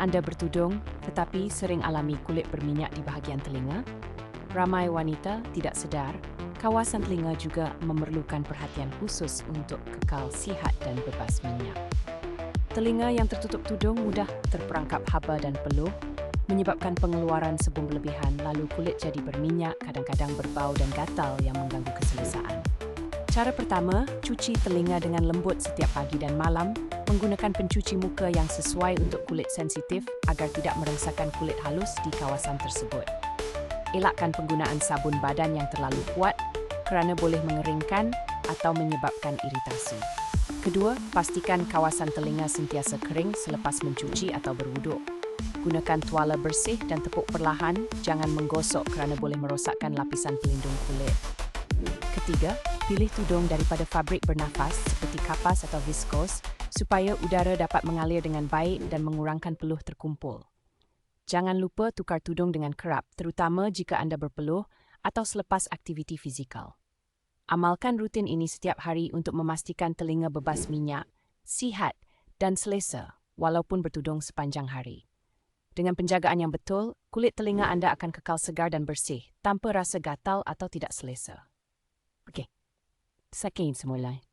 Anda bertudung tetapi sering alami kulit berminyak di bahagian telinga? Ramai wanita tidak sedar, kawasan telinga juga memerlukan perhatian khusus untuk kekal sihat dan bebas minyak. Telinga yang tertutup tudung mudah terperangkap haba dan peluh, menyebabkan pengeluaran sebum berlebihan, lalu kulit jadi berminyak, kadang-kadang berbau dan gatal yang mengganggu keselesaan. Cara pertama, cuci telinga dengan lembut setiap pagi dan malam, menggunakan pencuci muka yang sesuai untuk kulit sensitif agar tidak merengsakan kulit halus di kawasan tersebut. Elakkan penggunaan sabun badan yang terlalu kuat kerana boleh mengeringkan atau menyebabkan iritasi. Kedua, pastikan kawasan telinga sentiasa kering selepas mencuci atau berwuduk. Gunakan tuala bersih dan tepuk perlahan, jangan menggosok kerana boleh merosakkan lapisan pelindung kulit. Ketiga, pilih tudung daripada fabrik bernafas seperti kapas atau viskos supaya udara dapat mengalir dengan baik dan mengurangkan peluh terkumpul. Jangan lupa tukar tudung dengan kerap, terutama jika anda berpeluh atau selepas aktiviti fizikal. Amalkan rutin ini setiap hari untuk memastikan telinga bebas minyak, sihat dan selesa walaupun bertudung sepanjang hari. Dengan penjagaan yang betul, kulit telinga anda akan kekal segar dan bersih tanpa rasa gatal atau tidak selesa. Okey, sekian semula.